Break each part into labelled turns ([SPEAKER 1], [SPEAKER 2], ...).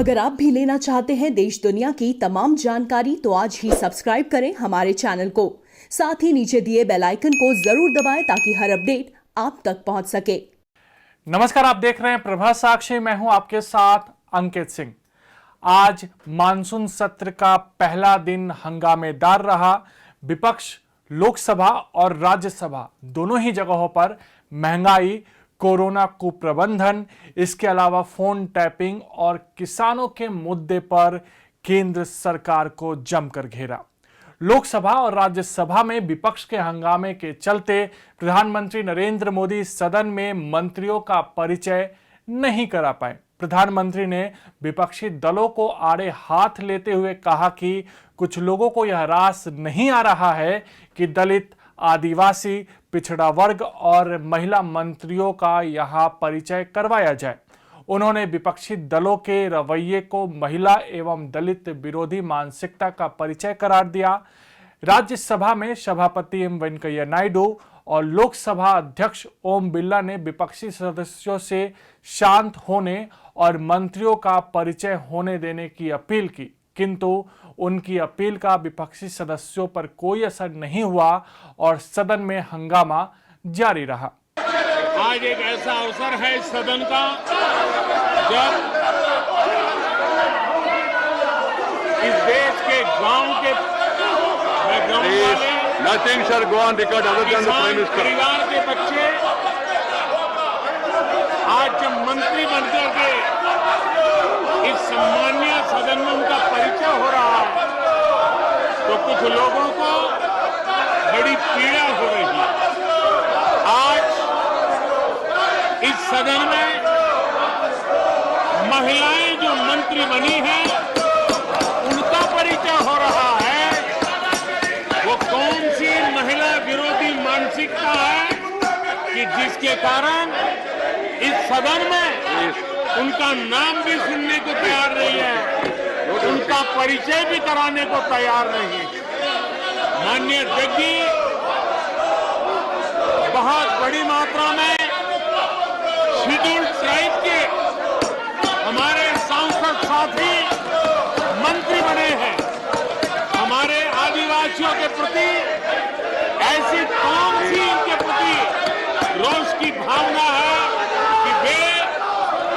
[SPEAKER 1] अगर आप भी लेना चाहते हैं देश दुनिया की तमाम जानकारी तो आज ही सब्सक्राइब करें हमारे चैनल को। साथ ही नीचे दिए बेल आइकन को जरूर दबाएं ताकि हर अपडेट आप तक पहुंच सके।
[SPEAKER 2] नमस्कार, आप देख रहे हैं प्रभा साक्षी। मैं हूं आपके साथ अंकित सिंह। आज मानसून सत्र का पहला दिन हंगामेदार रहा। विपक्ष लोकसभा और राज्यसभा दोनों ही जगहों पर महंगाई, कोरोना कुप्रबंधन, इसके अलावा फोन टैपिंग और किसानों के मुद्दे पर केंद्र सरकार को जमकर घेरा। लोकसभा और राज्यसभा में विपक्ष के हंगामे के चलते प्रधानमंत्री नरेंद्र मोदी सदन में मंत्रियों का परिचय नहीं करा पाए। प्रधानमंत्री ने विपक्षी दलों को आड़े हाथ लेते हुए कहा कि कुछ लोगों को यह रास नहीं आ रहा है कि दलित, आदिवासी, पिछड़ा वर्ग और महिला मंत्रियों का यहां परिचय करवाया जाए। उन्होंने विपक्षी दलों के रवैये को महिला एवं दलित विरोधी मानसिकता का परिचय करार दिया। राज्यसभा में सभापति एम वेंकैया नायडू और लोकसभा अध्यक्ष ओम बिरला ने विपक्षी सदस्यों से शांत होने और मंत्रियों का परिचय होने देने की अपील की, किंतु उनकी अपील का विपक्षी सदस्यों पर कोई असर नहीं हुआ और सदन में हंगामा जारी रहा।
[SPEAKER 3] आज एक ऐसा अवसर है इस सदन का जब इस देश के गांव के परिवार के बच्चे आज जब मंत्री बनकर के इस सम्मानीय सदन में उनका परिचय हो रहा है तो कुछ लोगों को बड़ी पीड़ा हो रही है। आज इस सदन में महिलाएं जो मंत्री बनी हैं उनका परिचय हो रहा है। वो कौन सी महिला विरोधी मानसिकता है कि जिसके कारण इस सदन में उनका नाम भी सुनने को तैयार नहीं है, उनका परिचय भी कराने को तैयार नहीं है। माननीय अध्यक्ष जी, बहुत बड़ी मात्रा में शेड्यूल्ड ट्राइब के हमारे सांसद साथी मंत्री बने हैं। हमारे आदिवासियों के प्रति ऐसी कौन सी इनके प्रति रोष की भावना है कि वे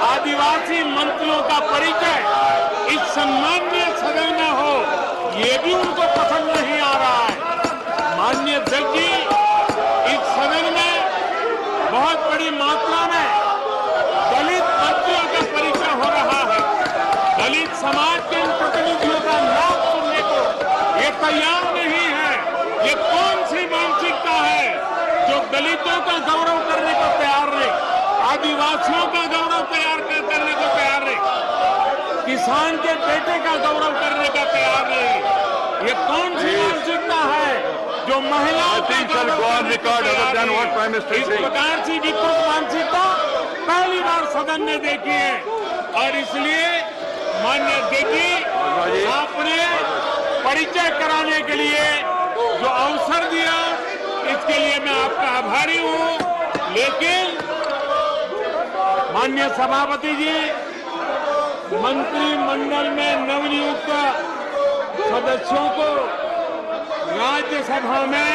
[SPEAKER 3] आदिवासी मंत्रियों का परिचय इस सम्मानीय सदन में हो, ये भी उनको पसंद नहीं आ रहा है। माननीय अध्यक्ष जी, इस सदन में बहुत बड़ी मात्रा में दलित मंत्रियों का परिचय हो रहा है। दलित समाज के इन प्रतिनिधियों का नाम सुनने को ये तैयार नहीं है। ये कौन सी मानसिकता है जो दलितों का गौरव करने को तैयार नहीं, आदिवासियों का गौरव करने को तैयार नहीं, किसान के बेटे का गौरव करने का तैयार नहीं। ये कौन सी मानसिकता है जो महिलाओं का गौरव करने को तैयार नहीं? इस प्रकार की विकृत मानसिकता पहली बार सदन ने देखी है और इसलिए माननीय अध्यक्ष जी, आपने परिचय कराने के लिए जो अवसर दिया इसके लिए मैं आपका आभारी हूं। लेकिन माननीय सभापति जी, मंत्रिमंडल में नवनियुक्त सदस्यों को राज्यसभा में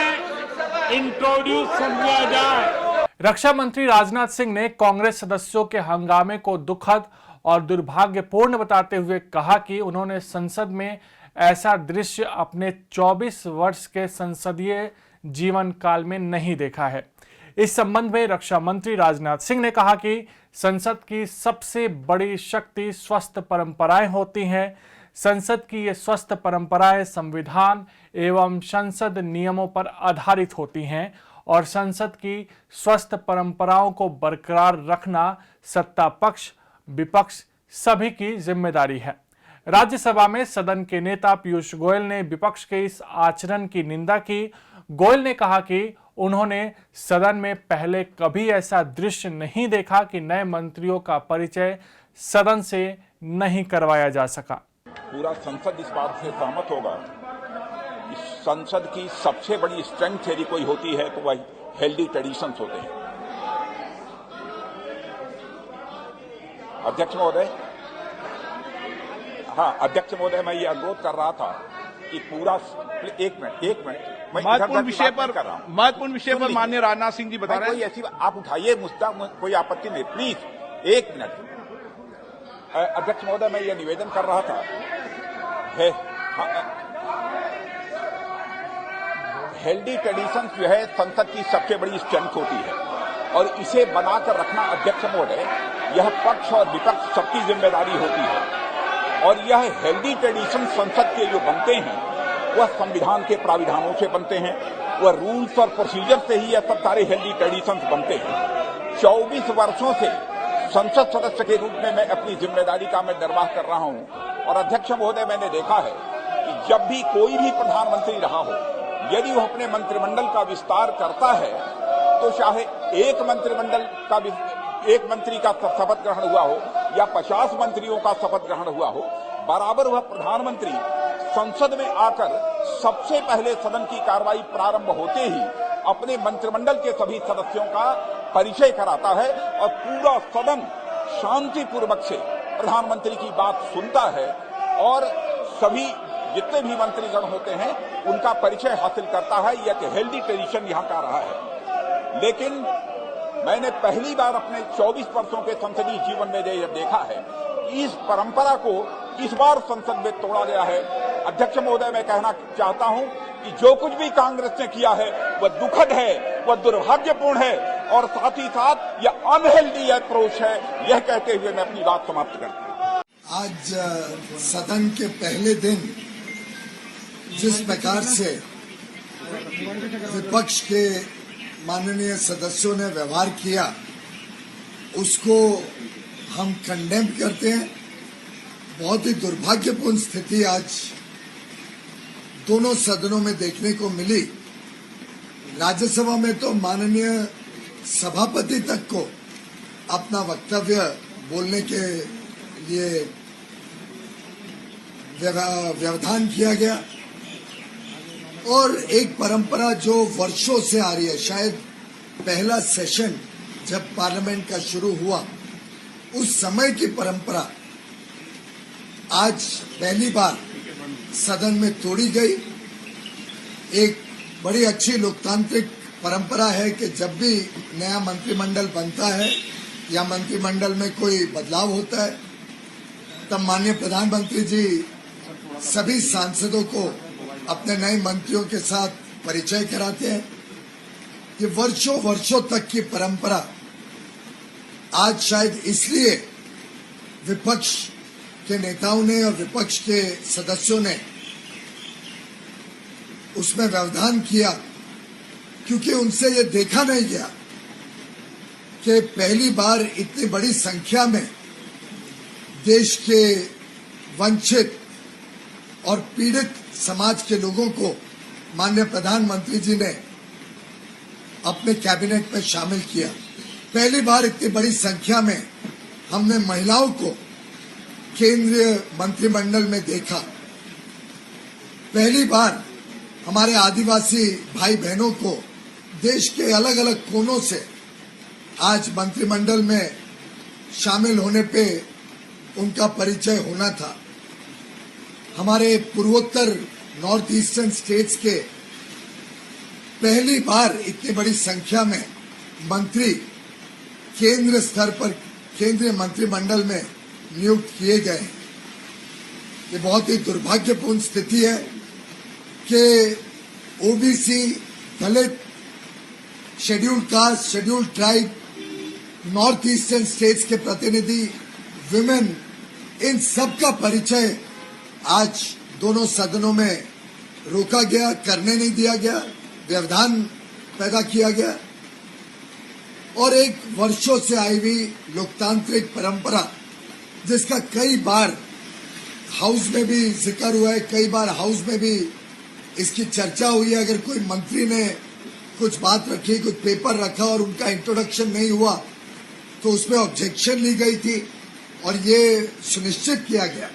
[SPEAKER 3] इंट्रोड्यूस समझा जाए।
[SPEAKER 2] रक्षा मंत्री राजनाथ सिंह ने कांग्रेस सदस्यों के हंगामे को दुखद और दुर्भाग्यपूर्ण बताते हुए कहा कि उन्होंने संसद में ऐसा दृश्य अपने 24 वर्ष के संसदीय जीवन काल में नहीं देखा है। इस संबंध में रक्षा मंत्री राजनाथ सिंह ने कहा कि संसद की सबसे बड़ी शक्ति स्वस्थ परंपराएं होती हैं। संसद की ये स्वस्थ परंपराएं संविधान एवं संसद नियमों पर आधारित होती हैं और संसद की स्वस्थ परंपराओं को बरकरार रखना सत्ता पक्ष, विपक्ष सभी की जिम्मेदारी है। राज्यसभा में सदन के नेता पीयूष गोयल ने विपक्ष के इस आचरण की निंदा की। गोयल ने कहा कि उन्होंने सदन में पहले कभी ऐसा दृश्य नहीं देखा कि नए मंत्रियों का परिचय सदन से नहीं करवाया जा सका।
[SPEAKER 4] पूरा संसद इस बात से सहमत होगा कि संसद की सबसे बड़ी स्ट्रेंथ यदि कोई होती है तो वह हेल्दी ट्रेडिशंस होते हैं। अध्यक्ष महोदय, हाँ, अध्यक्ष महोदय, मैं ये अनुरोध कर रहा था कि पूरा एक मिनट मैं
[SPEAKER 5] महत्वपूर्ण विषय पर माननीय राजनाथ सिंह जी बता रहे हैं।
[SPEAKER 4] ऐसी आप उठाइए मुद्दा, कोई आपत्ति नहीं, प्लीज एक मिनट। अध्यक्ष महोदय, मैं ये निवेदन कर रहा था हेल्दी ट्रेडिशन जो है संसद की सबसे बड़ी स्ट्रेंथ होती है और इसे बनाकर रखना अध्यक्ष महोदय, यह पक्ष और विपक्ष सबकी जिम्मेदारी होती है। और यह हेल्दी ट्रेडिशन संसद के जो बनते हैं वह संविधान के प्राविधानों से बनते हैं, वह रूल्स और प्रोसीजर से ही यह सब सारे हेल्दी ट्रेडिशंस बनते हैं। 24 वर्षों से संसद सदस्य के रूप में मैं अपनी जिम्मेदारी का मैं निर्वाह कर रहा हूं और अध्यक्ष महोदय, मैंने देखा है कि जब भी कोई भी प्रधानमंत्री रहा हो, यदि वह अपने मंत्रिमंडल का विस्तार करता है तो चाहे एक मंत्री का शपथ ग्रहण हुआ हो या 50 मंत्रियों का शपथ ग्रहण हुआ हो, बराबर वह प्रधानमंत्री संसद में आकर सबसे पहले सदन की कार्रवाई प्रारंभ होते ही अपने मंत्रिमंडल के सभी सदस्यों का परिचय कराता है और पूरा सदन शांतिपूर्वक से प्रधानमंत्री की बात सुनता है और सभी जितने भी मंत्रीगण होते हैं उनका परिचय हासिल करता है। यह एक हेल्दी ट्रेडिशन यहाँ का रहा है। लेकिन मैंने पहली बार अपने 24 वर्षों के संसदीय जीवन में यह देखा है कि इस परंपरा को इस बार संसद में तोड़ा गया है। अध्यक्ष महोदय, मैं कहना चाहता हूं कि जो कुछ भी कांग्रेस ने किया है वह दुखद है, वह दुर्भाग्यपूर्ण है और साथ ही साथ यह अनहेल्दी अप्रोच है। यह कहते हुए मैं अपनी बात समाप्त करता हूं।
[SPEAKER 6] आज सदन के पहले दिन जिस प्रकार से विपक्ष के माननीय सदस्यों ने व्यवहार किया उसको हम कंडेम करते हैं। बहुत ही दुर्भाग्यपूर्ण स्थिति आज दोनों सदनों में देखने को मिली। राज्यसभा में तो माननीय सभापति तक को अपना वक्तव्य बोलने के लिए व्यवधान किया गया और एक परंपरा जो वर्षों से आ रही है, शायद पहला सेशन जब पार्लियामेंट का शुरू हुआ उस समय की परंपरा आज पहली बार सदन में तोड़ी गई। एक बड़ी अच्छी लोकतांत्रिक परंपरा है कि जब भी नया मंत्रिमंडल बनता है या मंत्रिमंडल में कोई बदलाव होता है तब माननीय प्रधानमंत्री जी सभी सांसदों को अपने नए मंत्रियों के साथ परिचय कराते हैं। ये वर्षों तक की परंपरा आज शायद इसलिए विपक्ष के नेताओं ने और विपक्ष के सदस्यों ने उसमें व्यवधान किया क्योंकि उनसे ये देखा नहीं गया कि पहली बार इतनी बड़ी संख्या में देश के वंचित और पीड़ित समाज के लोगों को माननीय प्रधानमंत्री जी ने अपने कैबिनेट में शामिल किया। पहली बार इतनी बड़ी संख्या में हमने महिलाओं को केंद्रीय मंत्रिमंडल में देखा। पहली बार हमारे आदिवासी भाई बहनों को देश के अलग अलग कोनों से आज मंत्रिमंडल में शामिल होने पे उनका परिचय होना था। हमारे पूर्वोत्तर नॉर्थ ईस्टर्न स्टेट्स के पहली बार इतनी बड़ी संख्या में मंत्री केंद्र स्तर पर केंद्रीय मंत्रिमंडल में नियुक्त किए गए। ये बहुत ही दुर्भाग्यपूर्ण स्थिति है कि OBC, Dalit, scheduled caste, scheduled tribe, north eastern states के प्रतिनिधि, विमेन, इन सब का परिचय आज दोनों सदनों में रोका गया, करने नहीं दिया गया, व्यवधान पैदा किया गया और एक वर्षों से आई हुई लोकतांत्रिक परंपरा जिसका कई बार हाउस में भी जिक्र हुआ है, कई बार हाउस में भी इसकी चर्चा हुई है। अगर कोई मंत्री ने कुछ बात रखी, कुछ पेपर रखा और उनका इंट्रोडक्शन नहीं हुआ तो उसमें ऑब्जेक्शन ली गई थी और ये सुनिश्चित किया गया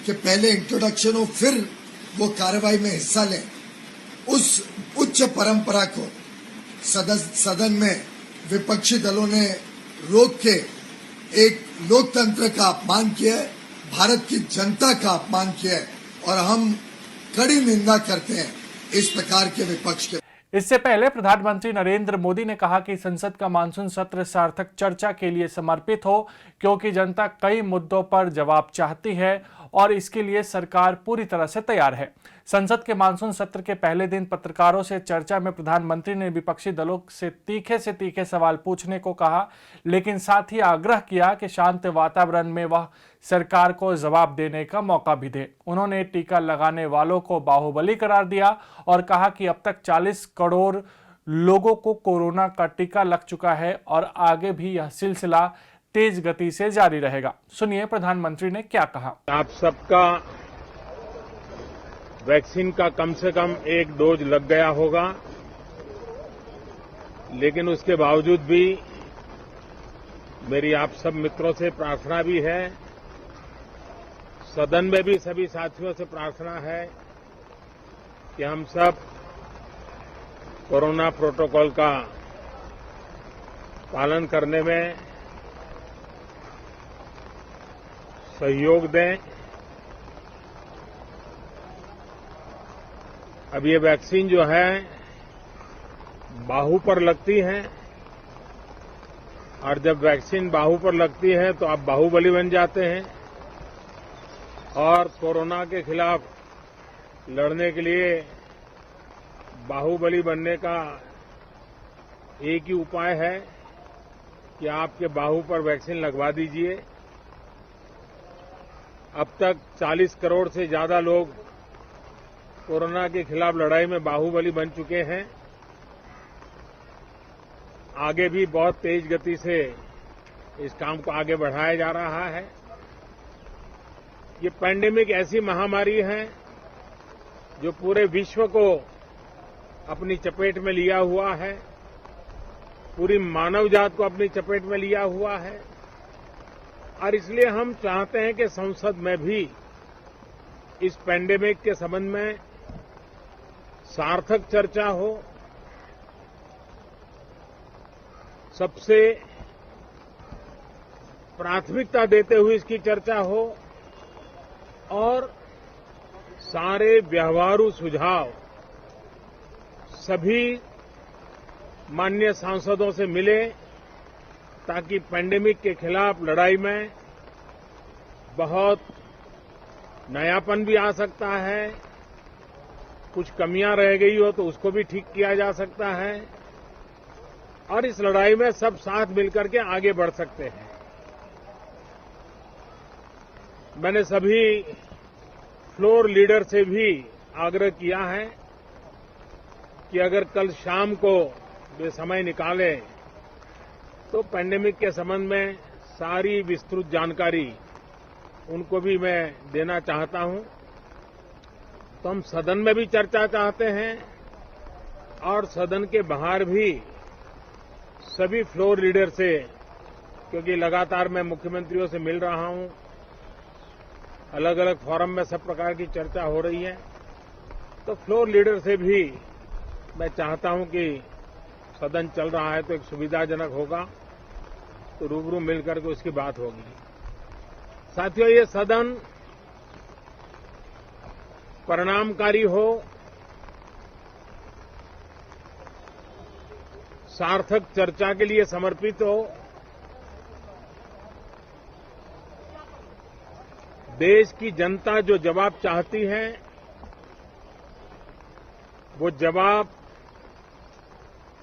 [SPEAKER 6] कि पहले इंट्रोडक्शन हो फिर वो कार्रवाई में हिस्सा लें। उस उच्च परंपरा को सदन में विपक्षी दलों ने रोक के एक लोकतंत्र का अपमान किया है, भारत की जनता का अपमान किया है और हम कड़ी निंदा करते हैं इस प्रकार के विपक्ष के।
[SPEAKER 2] इससे पहले प्रधानमंत्री नरेंद्र मोदी ने कहा कि संसद का मानसून सत्र सार्थक चर्चा के लिए समर्पित हो, क्योंकि जनता कई मुद्दों पर जवाब चाहती है और इसके लिए सरकार पूरी तरह से तैयार है। संसद के मानसून सत्र के पहले दिन पत्रकारों से चर्चा में प्रधानमंत्री ने विपक्षी दलों से तीखे सवाल पूछने को कहा, लेकिन साथ ही आग्रह किया कि शांत वातावरण में वह सरकार को जवाब देने का मौका भी दे। उन्होंने टीका लगाने वालों को बाहुबली करार दिया और कहा कि अब तक 40 करोड़ लोगों को कोरोना का टीका लग चुका है और आगे भी यह सिलसिला तेज गति से जारी रहेगा। सुनिए प्रधानमंत्री ने क्या कहा।
[SPEAKER 3] आप सबका वैक्सीन का कम से कम एक डोज लग गया होगा, लेकिन उसके बावजूद भी मेरी आप सब मित्रों से प्रार्थना भी है, सदन में भी सभी साथियों से प्रार्थना है कि हम सब कोरोना प्रोटोकॉल का पालन करने में सहयोग दें। अब ये वैक्सीन जो है बाहू पर लगती है और जब वैक्सीन बाहू पर लगती है तो आप बाहुबली बन जाते हैं और कोरोना के खिलाफ लड़ने के लिए बाहुबली बनने का एक ही उपाय है कि आपके बाहू पर वैक्सीन लगवा दीजिए। अब तक 40 करोड़ से ज्यादा लोग कोरोना के खिलाफ लड़ाई में बाहुबली बन चुके हैं। आगे भी बहुत तेज गति से इस काम को आगे बढ़ाया जा रहा है। ये पैंडेमिक ऐसी महामारी है जो पूरे विश्व को अपनी चपेट में लिया हुआ है, पूरी मानव जात को अपनी चपेट में लिया हुआ है और इसलिए हम चाहते हैं कि संसद में भी इस पैंडेमिक के संबंध में सार्थक चर्चा हो। सबसे प्राथमिकता देते हुए इसकी चर्चा हो और सारे व्यवहारू सुझाव सभी माननीय सांसदों से मिले ताकि पैंडेमिक के खिलाफ लड़ाई में बहुत नयापन भी आ सकता है, कुछ कमियां रह गई हो तो उसको भी ठीक किया जा सकता है और इस लड़ाई में सब साथ मिलकर के आगे बढ़ सकते हैं। मैंने सभी फ्लोर लीडर से भी आग्रह किया है कि अगर कल शाम को वे समय निकाले तो पैंडेमिक के संबंध में सारी विस्तृत जानकारी उनको भी मैं देना चाहता हूं। तो हम सदन में भी चर्चा चाहते हैं और सदन के बाहर भी सभी फ्लोर लीडर से, क्योंकि लगातार मैं मुख्यमंत्रियों से मिल रहा हूं, अलग अलग फोरम में सब प्रकार की चर्चा हो रही है, तो फ्लोर लीडर से भी मैं चाहता हूं कि सदन चल रहा है तो एक सुविधाजनक होगा तो रूबरू मिलकर के उसकी बात होगी। साथियों, ये सदन परिणामकारी हो, सार्थक चर्चा के लिए समर्पित हो, देश की जनता जो जवाब चाहती है वो जवाब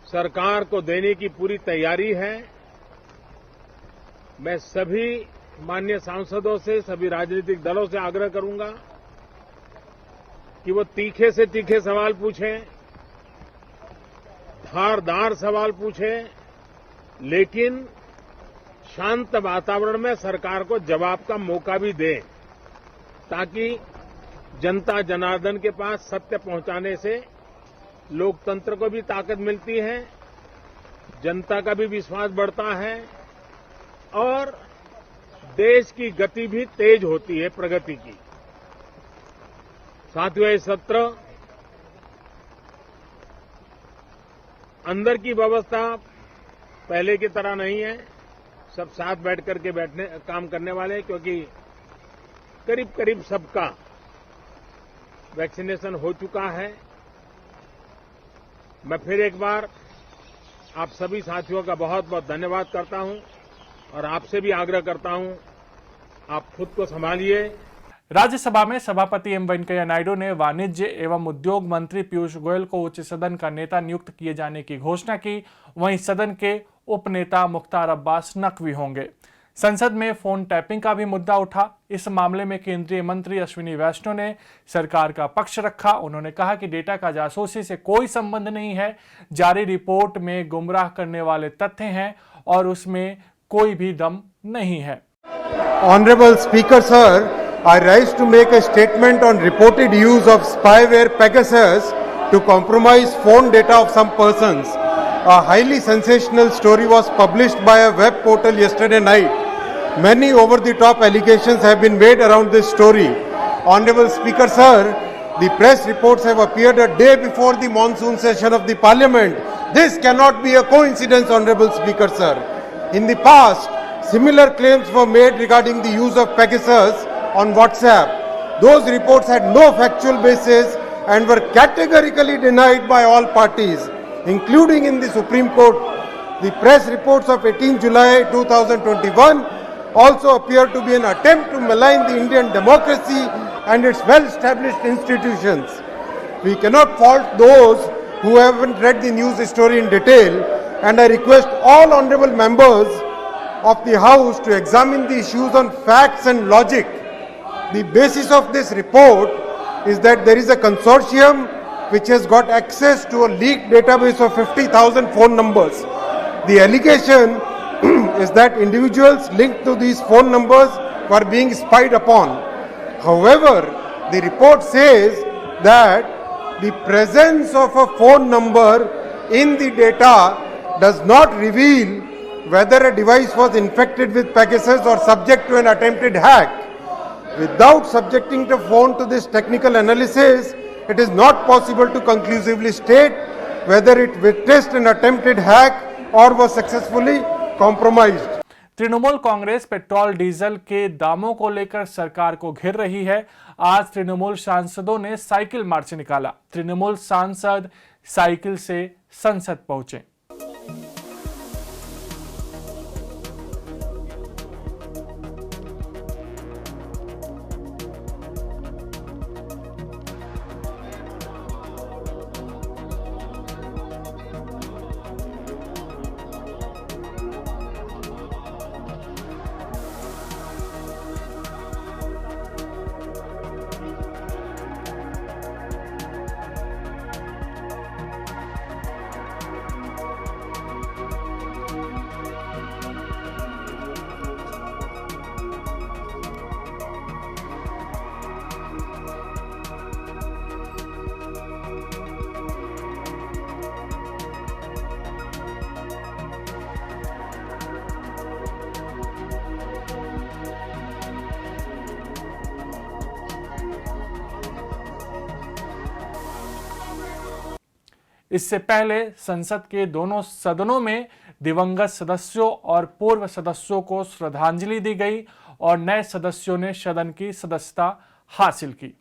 [SPEAKER 3] सरकार को देने की पूरी तैयारी है। मैं सभी माननीय सांसदों से, सभी राजनीतिक दलों से आग्रह करूंगा कि वो तीखे से तीखे सवाल पूछें, धारदार सवाल पूछें, लेकिन शांत वातावरण में सरकार को जवाब का मौका भी दें ताकि जनता जनार्दन के पास सत्य पहुंचाने से लोकतंत्र को भी ताकत मिलती है, जनता का भी विश्वास बढ़ता है और देश की गति भी तेज होती है प्रगति की। साथियों, ये सत्र अंदर की व्यवस्था पहले की तरह नहीं है, सब साथ बैठ करके काम करने वाले, क्योंकि करीब करीब सबका वैक्सीनेशन हो चुका है। मैं फिर एक बार आप सभी साथियों का बहुत बहुत धन्यवाद करता हूं और आपसे भी आग्रह करता हूं, आप खुद को संभालिए।
[SPEAKER 2] राज्यसभा में सभापति एम वेंकैया नायडू ने वाणिज्य एवं उद्योग मंत्री पीयूष गोयल को उच्च सदन का नेता नियुक्त किए जाने की घोषणा की। वहीं सदन के उपनेता मुख्तार अब्बास नकवी होंगे। संसद में फोन टैपिंग का भी मुद्दा उठा। इस मामले में केंद्रीय मंत्री अश्विनी वैष्णव ने सरकार का पक्ष रखा। उन्होंने कहा कि डेटा का जासूसी से कोई संबंध नहीं है, जारी रिपोर्ट में गुमराह करने वाले तथ्य हैं और उसमें कोई भी दम नहीं है।
[SPEAKER 7] Honorable Speaker, sir, I rise to make a statement on reported use of spyware Pegasus to compromise phone data of some persons. A highly sensational story was published by a web portal yesterday night. Many over-the-top allegations have been made around this story. Honorable Speaker, sir, the press reports have appeared a day before the monsoon session of the Parliament. This cannot be a coincidence, Honorable Speaker, sir. In the past, similar claims were made regarding the use of Pegasus on WhatsApp. Those reports had no factual basis and were categorically denied by all parties, including in the Supreme Court. The press reports of 18 July 2021 also appear to be an attempt to malign the Indian democracy and its well-established institutions. We cannot fault those who haven't read the news story in detail, and I request all honorable members of the House to examine the issues on facts and logic. The basis of this report is that there is a consortium which has got access to a leaked database of 50,000 phone numbers. The allegation is that individuals linked to these phone numbers were being spied upon. However, the report says that the presence of a phone number in the data does not reveal whether a device was infected with Pegasus or subject to an attempted hack. Without subjecting the phone to this technical analysis, it is not possible to conclusively state whether it witnessed an attempted hack or was successfully compromised.
[SPEAKER 2] Trinamool Congress petrol diesel के दामों को लेकर सरकार को घेर रही है। आज तृणमूल सांसदों ने साइकिल मार्च निकाला। तृणमूल सांसद साइकिल से संसद पहुंचे। इससे पहले संसद के दोनों सदनों में दिवंगत सदस्यों और पूर्व सदस्यों को श्रद्धांजलि दी गई और नए सदस्यों ने सदन की सदस्यता हासिल की।